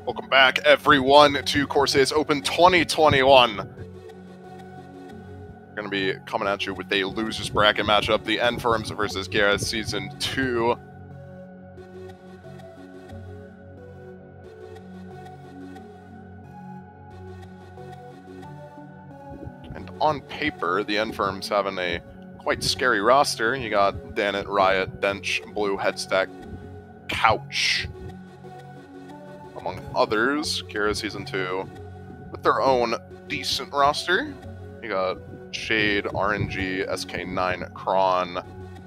Welcome back, everyone, to Corsace Open 2021. We're going to be coming at you with a losers bracket matchup, the Enferms versus Quieres Season 2. And on paper, the Enferms having a quite scary roster. You got Danit, Riot, Dench, Blue, Headstack, Couch, among others. Quieres Season 2 with their own decent roster. You got Shade, RNG, SK9, Kron,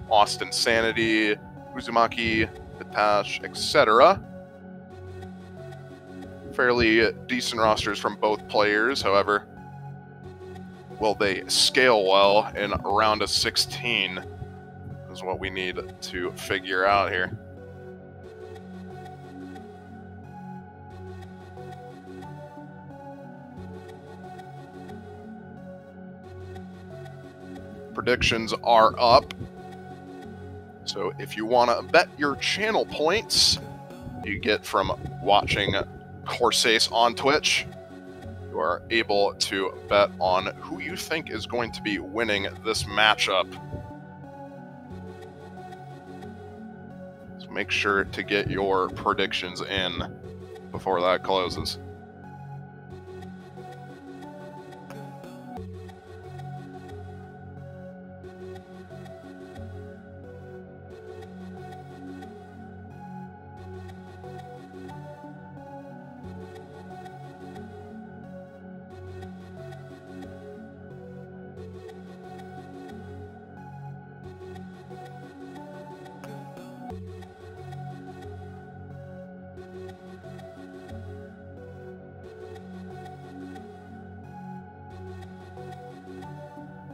Austin Sanity, Uzumaki, Pitash, etc. Fairly decent rosters from both players. However, will they scale well in a round of 16 is what we need to figure out here. Predictions are up, so if you want to bet your channel points you get from watching Corsace on Twitch, you are able to bet on who you think is going to be winning this matchup. So make sure to get your predictions in before that closes.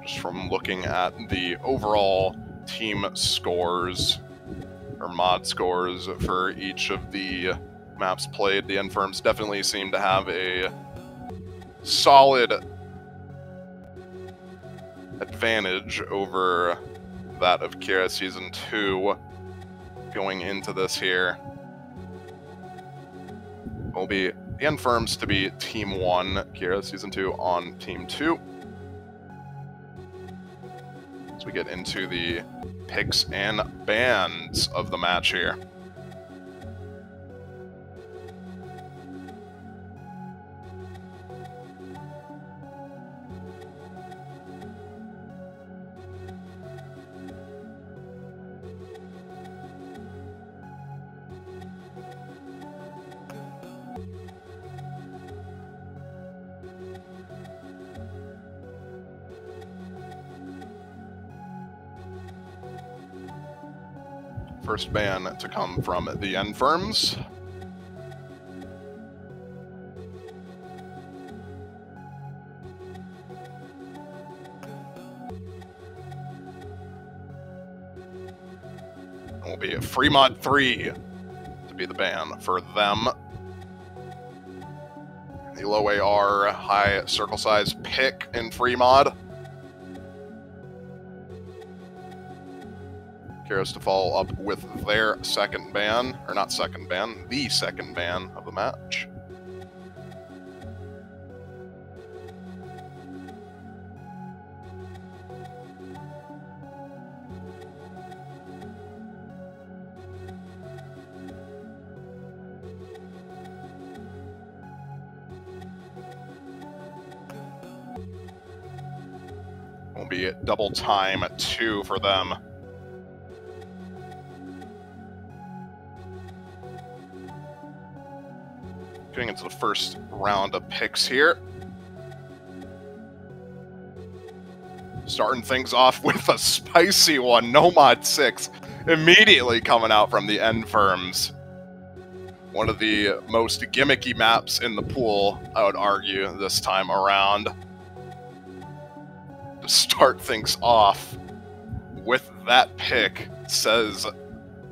Just from looking at the overall team scores, or mod scores for each of the maps played, the Enferms definitely seem to have a solid advantage over that of Quieres Season 2 going into this here. Will be the Enferms to be Team 1, Quieres Season 2 on Team 2. As we get into the picks and bans of the match here. First ban to come from the Enferms. It will be Free Mod 3 to be the ban for them. The low AR, high circle size pick in Free Mod. Quieres to follow up with their second ban, or not second ban, the second ban of the match. Will be double time 2 for them. Getting into the first round of picks here. Starting things off with a spicy one, No Mod 6, immediately coming out from the Enferms. One of the most gimmicky maps in the pool, I would argue, this time around. To start things off with that pick says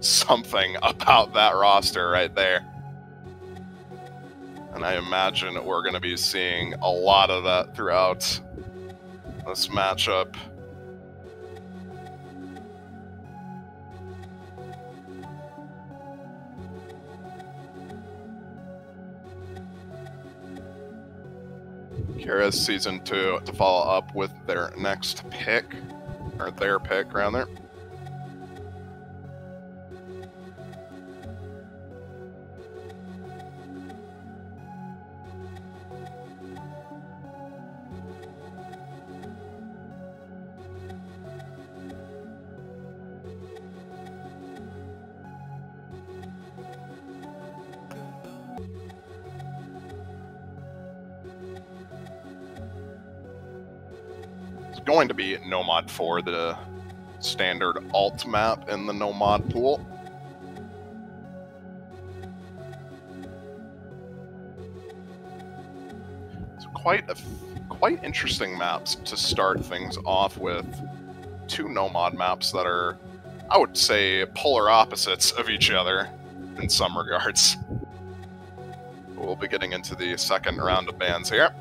something about that roster right there. And I imagine we're going to be seeing a lot of that throughout this matchup. Quieres Season 2 to follow up with their next pick, or their pick, rather. Going to be Nomad 4, the standard alt map in the Nomad pool. It's quite interesting maps to start things off with. Two Nomad maps that are, I would say, polar opposites of each other in some regards. We'll be getting into the second round of bans here.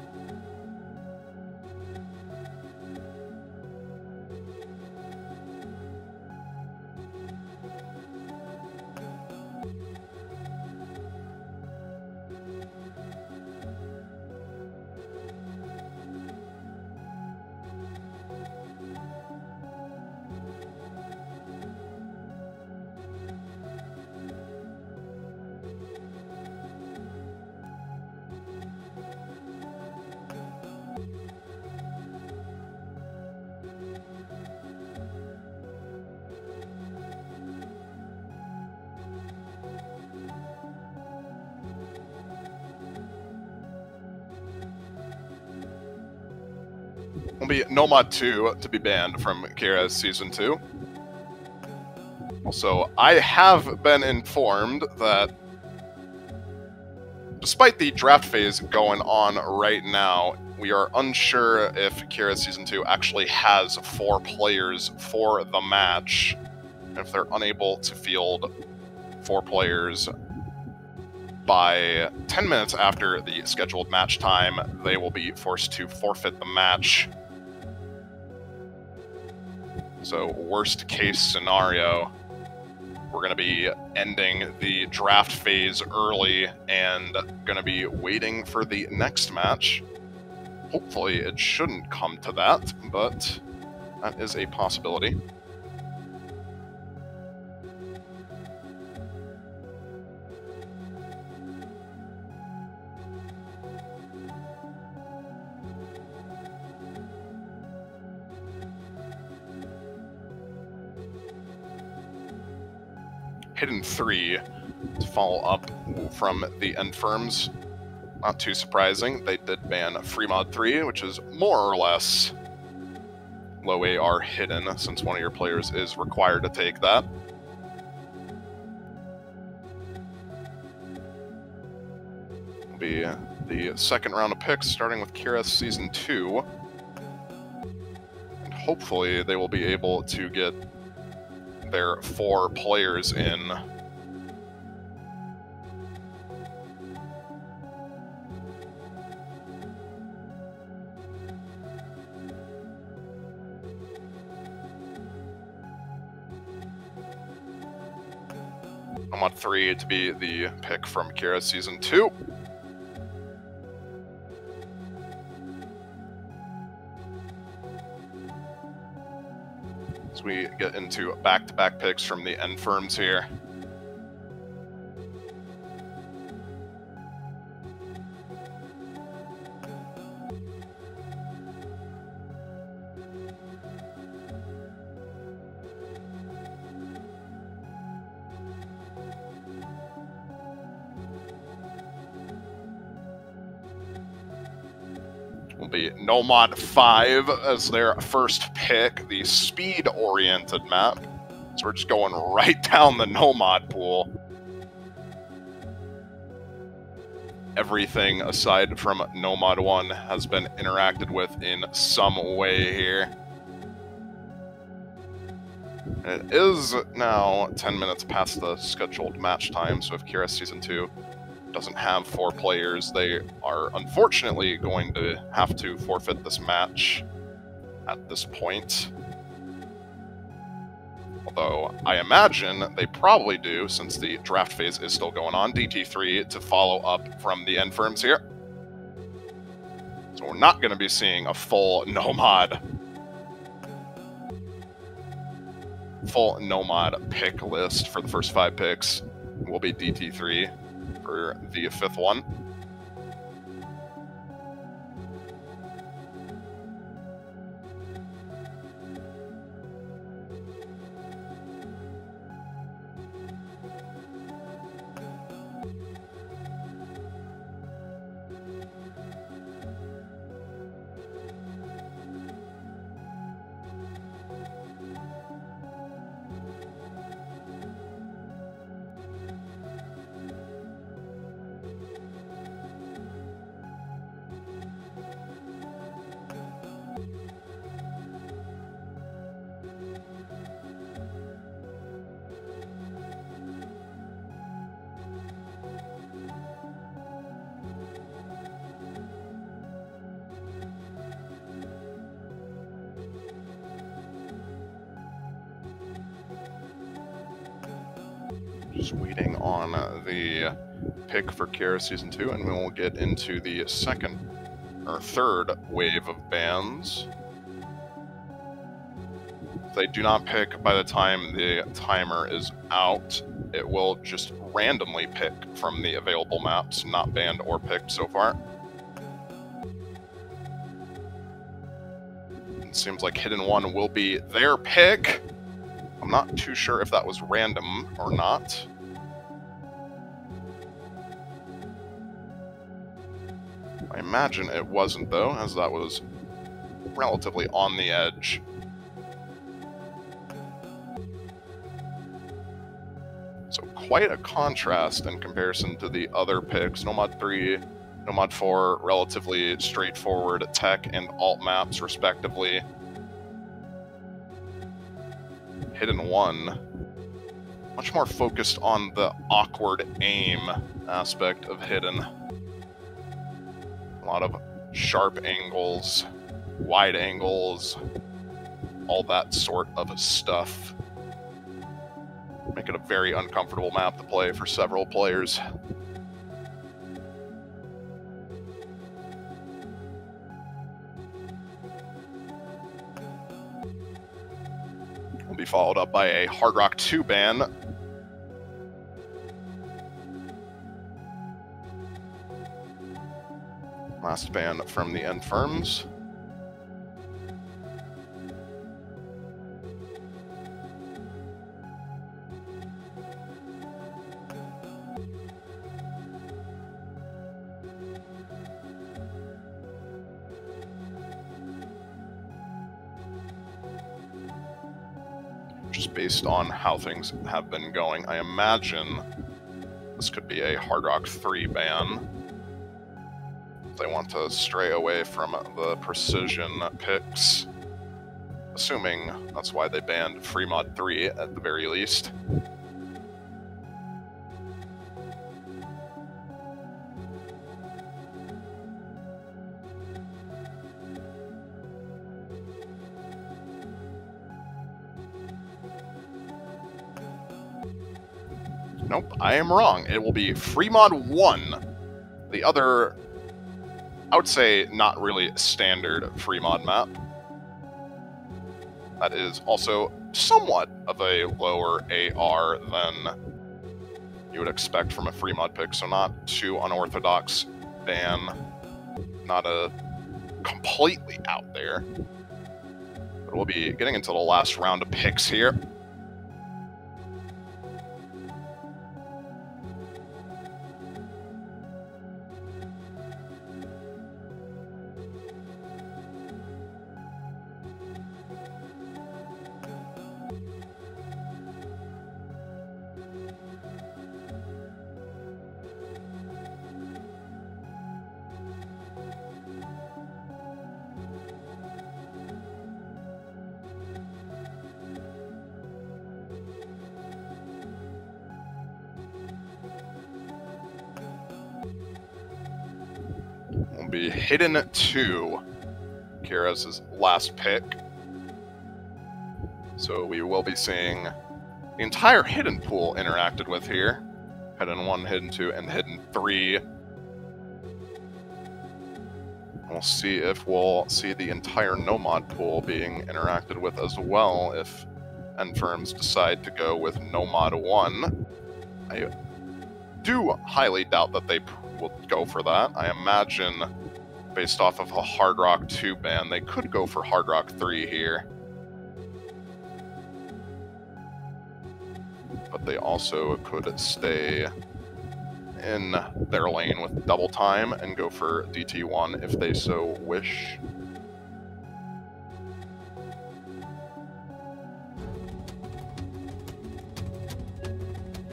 Will be Nomad 2 to be banned from Quieres Season 2. Also, I have been informed that despite the draft phase going on right now, we are unsure if Quieres Season 2 actually has 4 players for the match. And if they're unable to field 4 players by 10 minutes after the scheduled match time, they will be forced to forfeit the match. So, worst case scenario, we're going to be ending the draft phase early and going to be waiting for the next match. Hopefully it shouldn't come to that, but that is a possibility. Hidden 3 to follow up from the enferms. Not too surprising, they did ban Freemod 3, which is more or less low AR hidden, since one of your players is required to take that. Will be the second round of picks, starting with Quieres Season 2. And hopefully they will be able to get their 4 players in. Nomad 3 to be the pick from Quieres Season 2. As we get into back-to-back picks from the enferms here. Will be Nomad 5 as their first pick, the speed-oriented map. So we're just going right down the Nomad pool. Everything aside from Nomad 1 has been interacted with in some way here. And it is now 10 minutes past the scheduled match time, so if Quieres Season 2 doesn't have 4 players, they are unfortunately going to have to forfeit this match at this point. Although I imagine they probably do, since the draft phase is still going on, DT3 to follow up from the enferms here. So So we're not going to be seeing a full Nomad. Full Nomad pick list for the first 5 picks. Will be DT3 for the 5th one. Just waiting on the pick for Quieres Season 2, and we will get into the third wave of bans. If they do not pick by the time the timer is out, it will just randomly pick from the available maps, not banned or picked so far. It seems like Hidden 1 will be their pick. I'm not too sure if that was random or not. I imagine it wasn't, though, as that was relatively on the edge. So quite a contrast in comparison to the other picks. Nomad 3, Nomad 4, relatively straightforward tech and alt maps, respectively. Hidden 1, much more focused on the awkward aim aspect of Hidden. A lot of sharp angles, wide angles, all that sort of stuff. Make it a very uncomfortable map to play for several players. Will be followed up by a Hard Rock 2 ban. Last ban from the enferms. Just based on how things have been going, I imagine this could be a Hard Rock 3 ban. They want to stray away from the precision picks, assuming that's why they banned Freemod 3 at the very least. Nope, I am wrong. It will be Freemod 1. The other, I would say, not really standard Freemod map. That is also somewhat of a lower AR than you would expect from a Freemod pick, so not too unorthodox ban. Not a completely out there. But we'll be getting into the last round of picks here. Will be Hidden 2, Quieres' last pick. So we will be seeing the entire Hidden pool interacted with here. Hidden 1, Hidden 2, and Hidden 3. We'll see if we'll see the entire no-mod pool being interacted with as well if enferms decide to go with no-mod 1. I do highly doubt that they will go for that. I imagine, based off of a Hard Rock 2 ban, they could go for Hard Rock 3 here. But they also could stay in their lane with double time and go for DT1 if they so wish.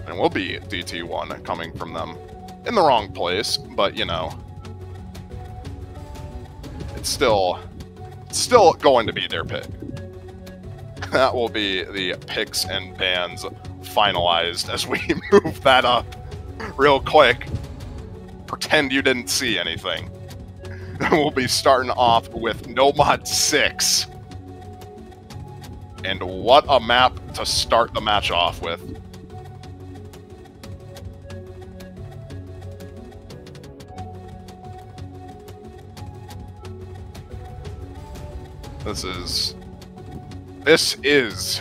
And will be DT1 coming from them in the wrong place, but you know, it's still going to be their pick. That will be the picks and bans finalized as we move that up real quick. Pretend you didn't see anything. We'll be starting off with No-Mod 6. And what a map to start the match off with. This is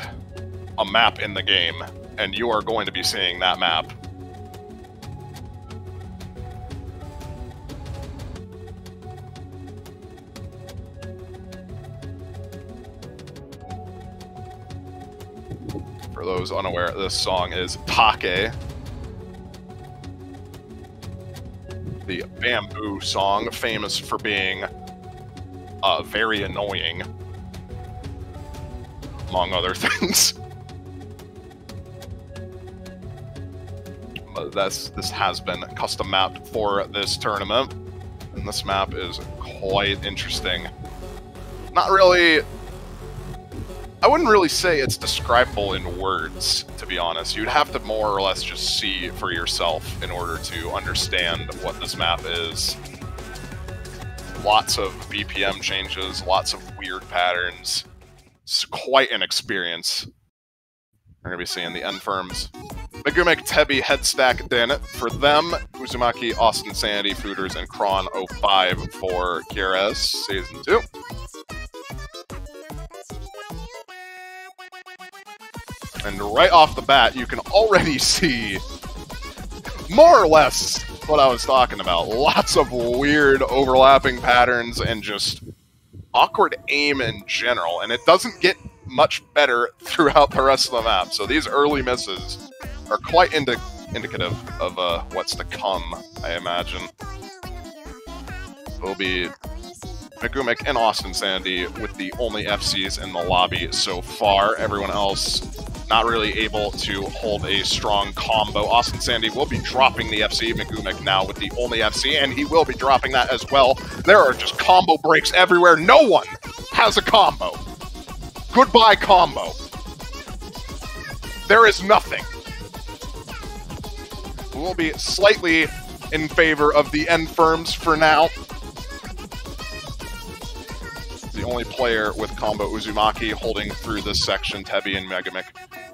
a map in the game, and you are going to be seeing that map. For those unaware, this song is Take, the bamboo song, famous for being very annoying, among other things. But this has been custom mapped for this tournament, and this map is quite interesting. Not really... I wouldn't really say it's describable in words, to be honest. You'd have to more or less just see for yourself in order to understand what this map is. Lots of BPM changes, lots of weird patterns. It's quite an experience. We're going to be seeing the enferms. Megumic, Tebi, Headstack, Danet for them. Uzumaki, Austin Sandy, Fooders, and Kron 05 for Quieres Season 2. And right off the bat, you can already see more or less what I was talking about. Lots of weird overlapping patterns and just awkward aim in general. And it doesn't get much better throughout the rest of the map. So these early misses are quite indicative of what's to come, I imagine. It'll be Megumic and Austin Sandy with the only FCs in the lobby so far. Everyone else not really able to hold a strong combo. Austin Sandy will be dropping the FC. Megumic now with the only FC, and he will be dropping that as well. There are just combo breaks everywhere. No one has a combo. Goodbye combo. There is nothing. We'll be slightly in favor of the enferms for now. The only player with combo Uzumaki holding through this section. Tebi and Megumic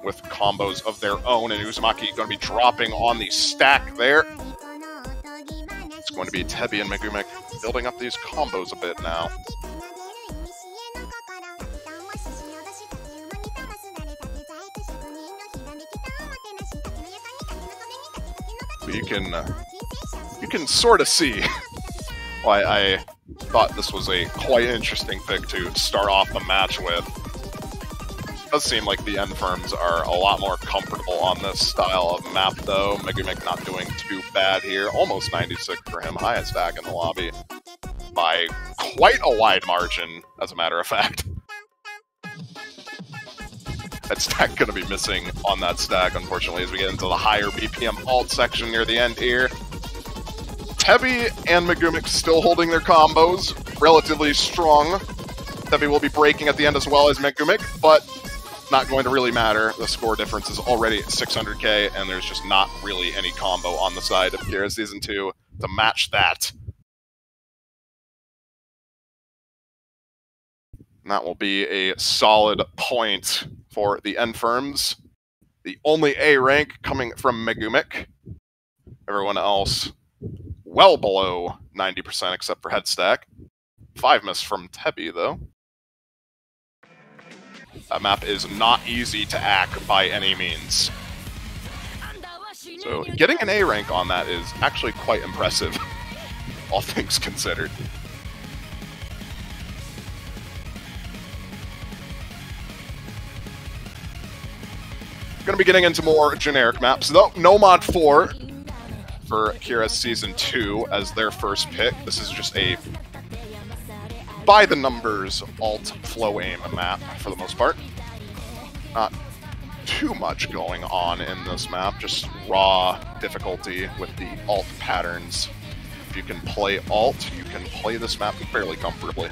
with combos of their own, and Uzumaki going to be dropping on the stack there. It's going to be Tebi and Megumic building up these combos a bit now. You can sort of see why I thought this was a quite interesting pick to start off the match with. It does seem like the enferms are a lot more comfortable on this style of map, though. Megumic not doing too bad here. Almost 96 for him, highest stack in the lobby by quite a wide margin, as a matter of fact. That stack going to be missing on that stack, unfortunately, as we get into the higher BPM alt section near the end here. Tebi and Megumic still holding their combos, relatively strong. Tebi will be breaking at the end as well as Megumic, but not going to really matter. The score difference is already 600k, and there's just not really any combo on the side of Quieres Season 2 to match that. And that will be a solid point for the enferms. The only A rank coming from Megumic. Everyone else well below 90% except for Headstack. 5 miss from Tebi, though. That map is not easy to act by any means. So getting an A rank on that is actually quite impressive, all things considered. Gonna be getting into more generic maps, though. No Mod 4 for Quieres Season 2 as their first pick. This is just a by-the-numbers alt flow aim map for the most part. Not too much going on in this map, just raw difficulty with the alt patterns. If you can play alt, you can play this map fairly comfortably.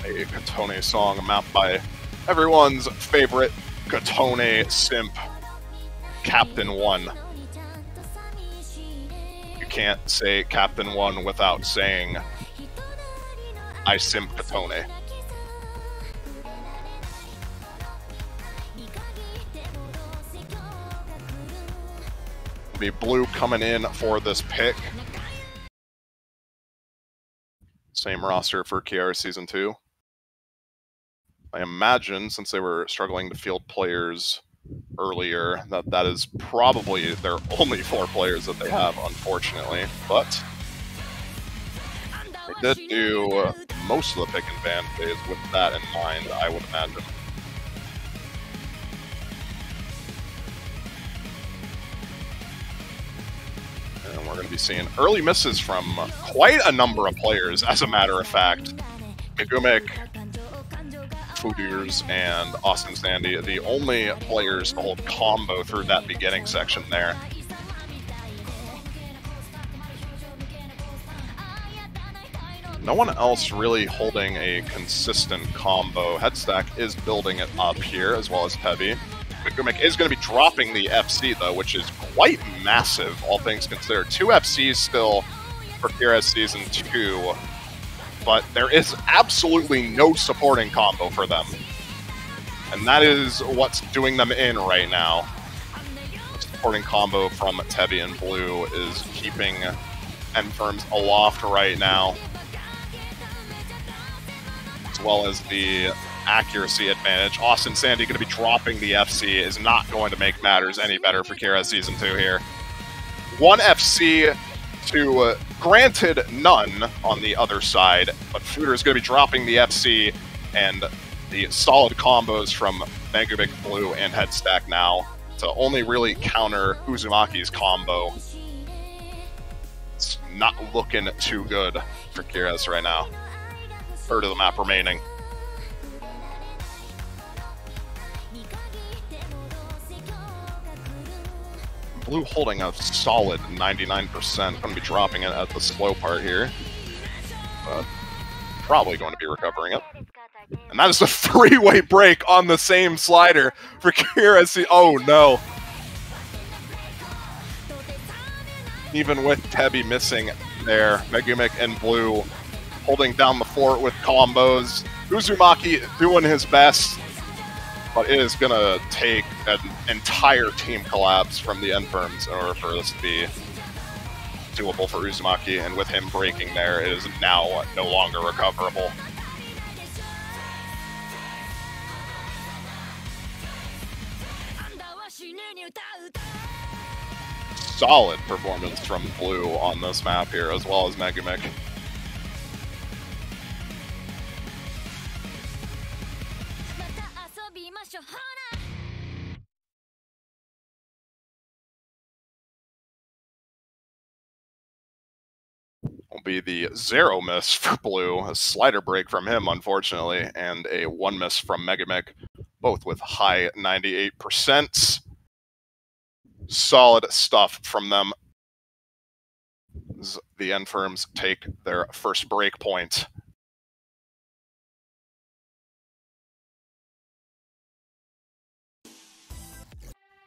A Katone song mapped by everyone's favorite Katone simp, Captain 1. You can't say Captain 1 without saying, I simp Katone. Be Blue coming in for this pick. Same roster for Quieres Season 2. I imagine, since they were struggling to field players earlier, that is probably their only 4 players that they have, unfortunately. But they did do most of the pick and ban phase with that in mind, I would imagine. And we're going to be seeing early misses from quite a number of players, as a matter of fact. Megumik, Foodiers, and Austin Sandy, the only players to hold combo through that beginning section there. No one else really holding a consistent combo. Headstack is building it up here, as well as Tebi. Megumik is going to be dropping the FC, though, which is quite massive, all things considered. 2 FCs still for Quieres Season 2. But there is absolutely no supporting combo for them. And that is what's doing them in right now. The supporting combo from Tebi and Blue is keeping enferms aloft right now. As well as the accuracy advantage. Austin Sandy going to be dropping the FC is not going to make matters any better for Quieres Season 2 here. 1 FC to, granted, none on the other side, but Fooder is going to be dropping the FC and the solid combos from Megumik, Blue, and Headstack now to only really counter Uzumaki's combo. It's not looking too good for Quieres right now. Third of the map remaining. Blue holding a solid 99%. Going to be dropping it at the slow part here. But probably going to be recovering it. And that is a 3-way break on the same slider for Quieres. Oh no. Even with Tebi missing there, Megumik and Blue holding down the fort with combos. Uzumaki doing his best. But it is going to take an entire team collapse from the enferms in order for this to be doable for Uzumaki. And with him breaking there, it is now no longer recoverable. Solid performance from Blue on this map here, as well as Megumik. Will be the 0 miss for Blue, a slider break from him, unfortunately, and a 1 miss from Megumik. both with high 98%. Solid stuff from them. The enferms take their first break point.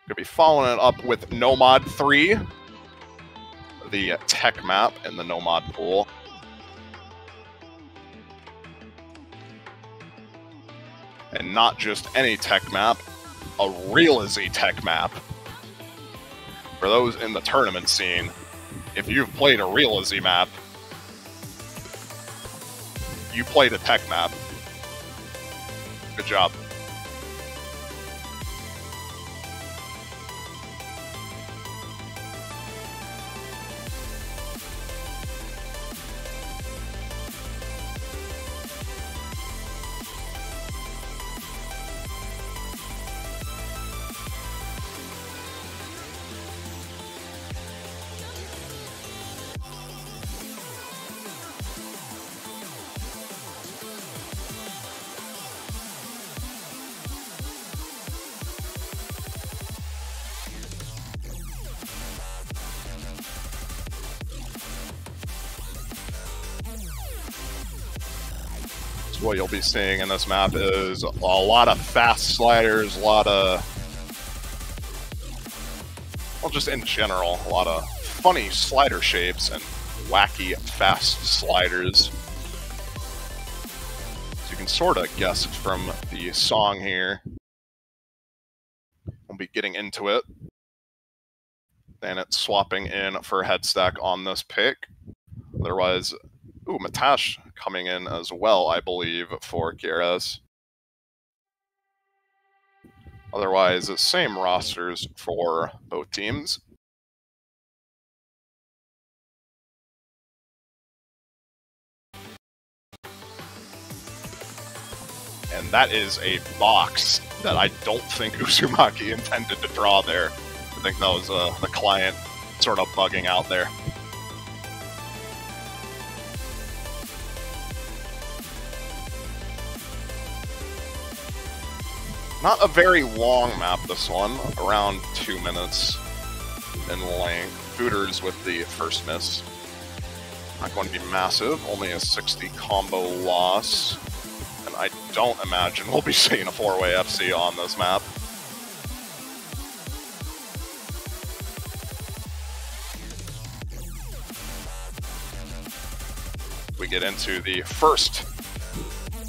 Gonna be following it up with Nomad 3, the tech map in the Nomad pool. And not just any tech map, a realisy tech map. For those in the tournament scene, if you've played a realisy map, you played a tech map. Good job. What you'll be seeing in this map is a lot of fast sliders, a lot of, well, just in general, a lot of funny slider shapes and wacky fast sliders. So you can sort of guess from the song here. We'll be getting into it. And it's swapping in for head stack on this pick. Otherwise, ooh, Matash coming in as well, I believe, for Quieres. Otherwise, same rosters for both teams. And that is a box that I don't think Uzumaki intended to draw there. I think that was the client sort of bugging out there. Not a very long map, this one. Around 2 minutes in length. Fooders with the first miss. Not going to be massive. Only a 60 combo loss. And I don't imagine we'll be seeing a 4-way FC on this map. We get into the first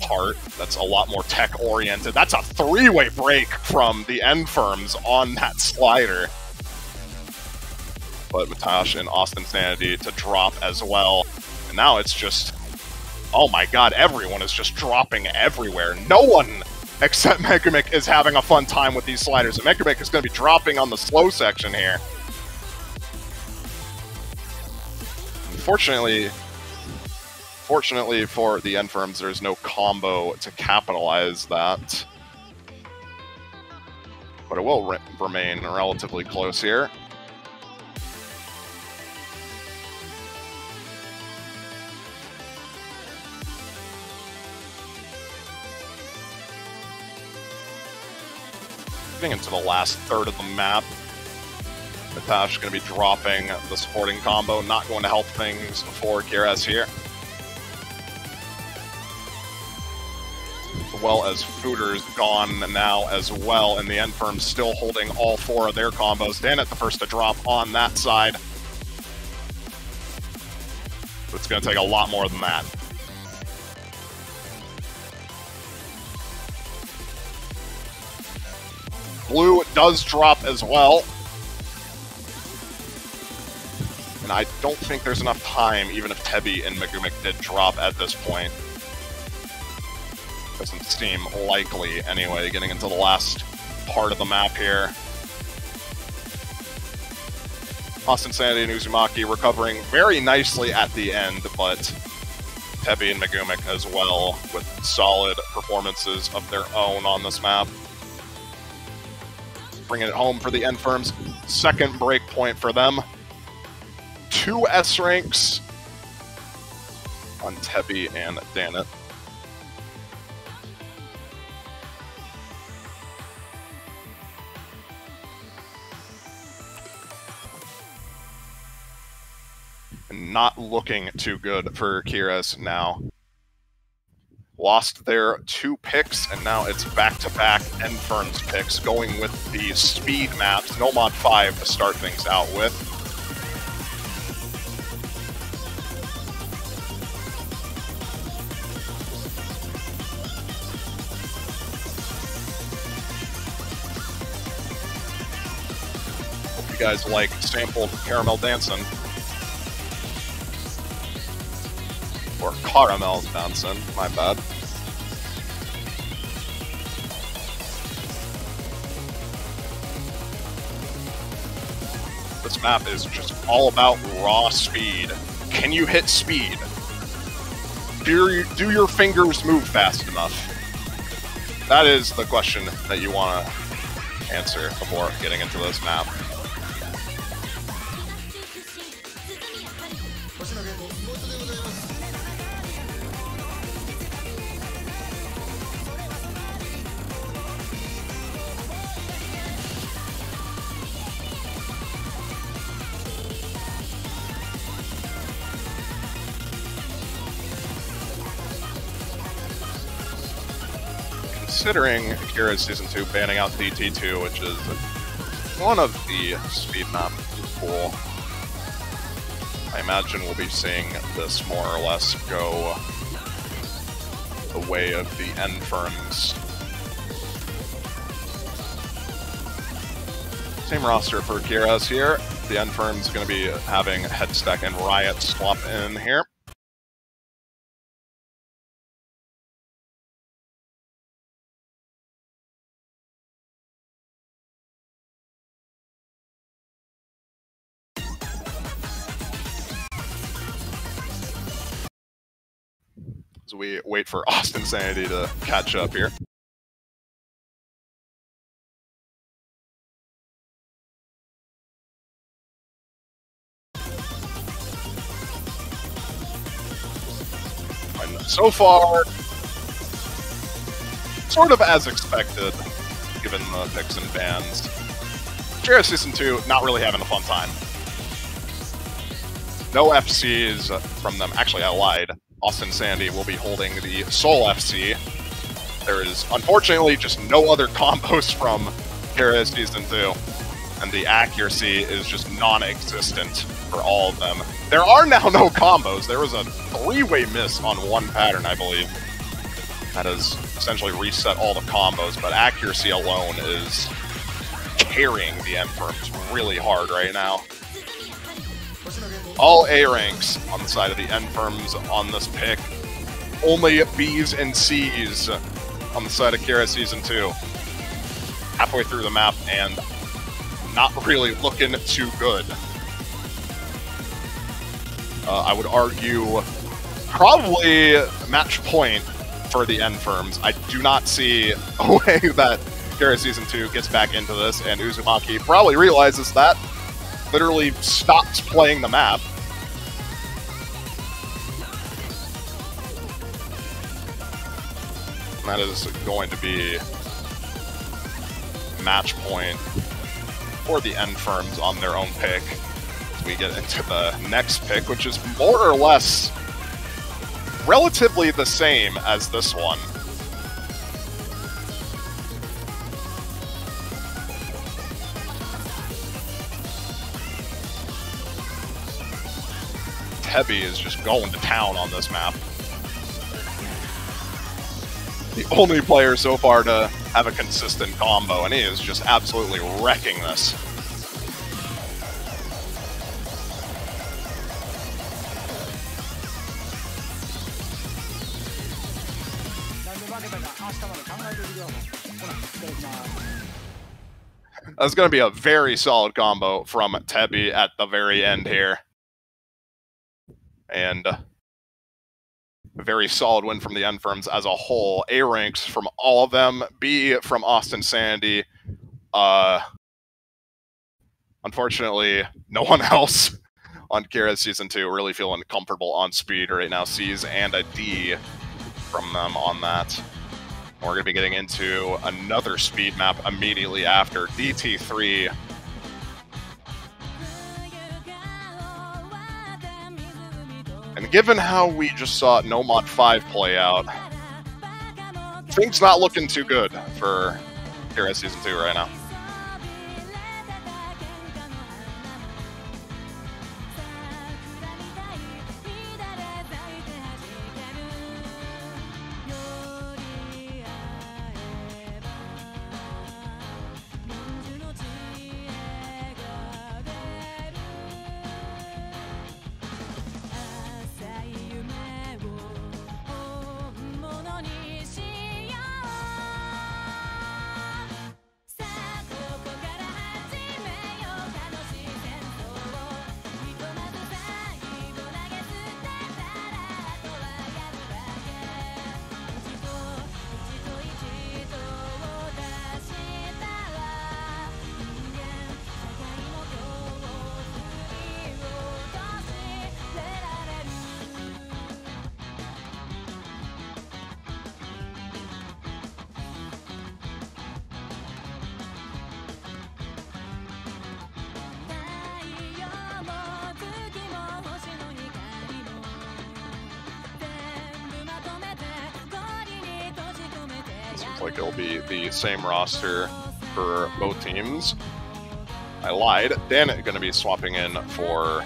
part that's a lot more tech oriented. That's a 3-way break from the enferms on that slider. But Matash and Austin Sanity to drop as well. And now it's just, oh my god, everyone is just dropping everywhere. No one except Megamic is having a fun time with these sliders. And Megamic is going to be dropping on the slow section here. Fortunately for the enferms, there's no combo to capitalize that. But it will remain relatively close here. Getting into the last third of the map. Matash is going to be dropping the supporting combo, not going to help things for Quieres here. As well as Fooders gone now as well, and the enferms still holding all 4 of their combos. Danit the first to drop on that side. But it's going to take a lot more than that. Blue does drop as well. And I don't think there's enough time, even if Tebi and Megamic did drop at this point. Doesn't seem likely anyway, getting into the last part of the map here. Austin Sanity and Uzumaki recovering very nicely at the end, but Tebi and Megamic as well with solid performances of their own on this map. Bringing it home for the enferms. Second break point for them. 2 S ranks on Tebi and Danit. not looking too good for Quieres now. Lost their 2 picks, and now it's back-to-back enferms picks, going with the speed maps, no mod 5 to start things out with. Hope you guys like sampled Caramel Dancing. Or Caramel's Dancing, my bad. This map is just all about raw speed. Can you hit speed? Do your fingers move fast enough? That is the question that you want to answer before getting into this map. Considering Quieres Season 2 banning out DT2, which is one of the speed map pool, I imagine we'll be seeing this more or less go the way of the enferms. Same roster for Quieres here. The enferms going to be having Headstack and Riot swap in here. As we wait for Austin Sanity to catch up here. And so far, sort of as expected, given the picks and bans. Quieres Season 2 not really having a fun time. No FCs from them. Actually, I lied. Austin Sandy will be holding the Soul FC. There is, unfortunately, just no other combos from Quieres Season 2. And the accuracy is just non-existent for all of them. There are now no combos. There was a 3-way miss on one pattern, I believe. That has essentially reset all the combos, but accuracy alone is carrying the enferms really hard right now. All A ranks on the side of the enferms on this pick. Only B's and C's on the side of Quieres Season 2. Halfway through the map and not really looking too good. I would argue probably match point for the enferms. I do not see a way that Quieres Season 2 gets back into this, and Uzumaki probably realizes that. Literally stops playing the map. And that is going to be match point for the enferms on their own pick. As we get into the next pick, which is more or less relatively the same as this one. Heavy is just going to town on this map. The only player so far to have a consistent combo, and he is just absolutely wrecking this. That's going to be a very solid combo from Tebi at the very end here. And a very solid win from the enferms as a whole. A ranks from all of them. B from Austin Sandy. Unfortunately, no one else on Quieres Season 2 really feeling comfortable on speed right now. C's and a D from them on that. We're going to be getting into another speed map immediately after. DT3. given how we just saw No Mod 5 play out, things not looking too good for Quieres Season 2 right now. Seems like it'll be the same roster for both teams. I lied. Dannett going to be swapping in for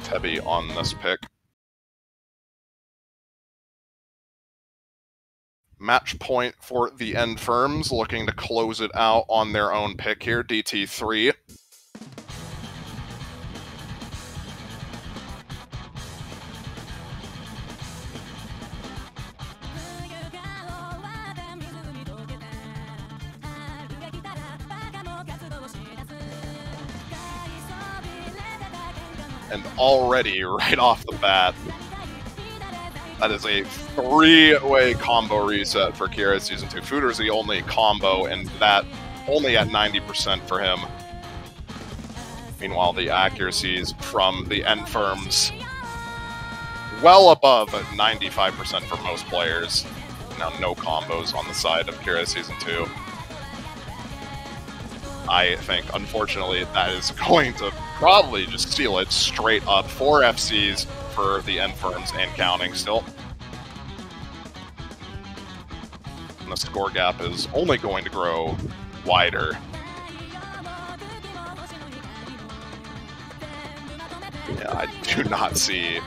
Tebby on this pick. Match point for the Enferms, looking to close it out on their own pick here, DT3. And already, right off the bat, that is a three-way combo reset for Quieres Season 2. Fooder's the only combo, and that only at 90% for him. Meanwhile, the accuracies from the Enferms well above 95% for most players. Now, no combos on the side of Quieres Season 2. I think, unfortunately, that is going to probably just seal it straight up. 4 FCs for the Enferms and counting still. And the score gap is only going to grow wider. Yeah, I do not see...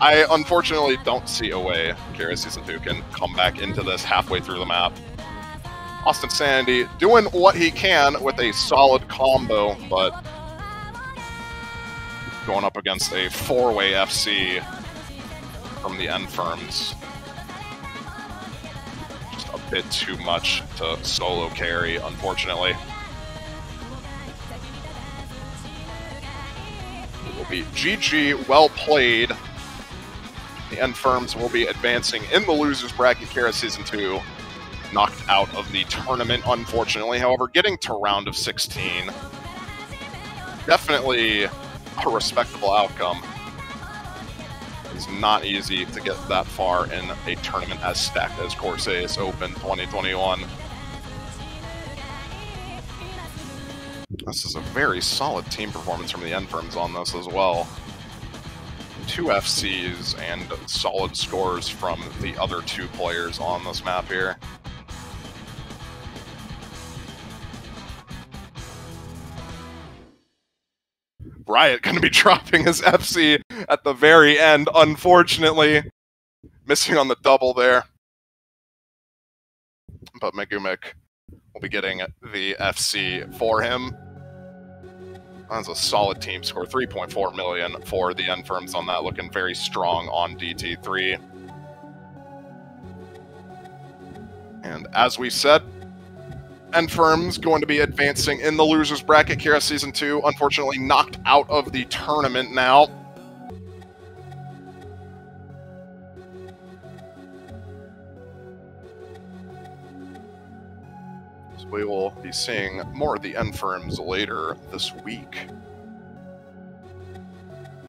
I unfortunately don't see a way Quieres Season 2 can come back into this halfway through the map. Austin Sandy doing what he can with a solid combo, but going up against a 4-way FC from the Enferms. Just a bit too much to solo carry, unfortunately. It will be GG, well played. The Enferms will be advancing in the losers bracket. Quieres Season 2 knocked out of the tournament, unfortunately. However, getting to round of 16, definitely a respectable outcome. It's not easy to get that far in a tournament as stacked as Corsace Open 2021. This is a very solid team performance from the Enferms on this as well. 2 FCs and solid scores from the other 2 players on this map here. Riot going to be dropping his FC at the very end, unfortunately. Missing on the double there. But Megumik will be getting the FC for him. That's a solid team score. 3.4 million for the Enferms on that, looking very strong on DT3. And as we said, Enferms going to be advancing in the losers bracket. Quieres Season 2, unfortunately, knocked out of the tournament now. So we will be seeing more of the Enferms later this week.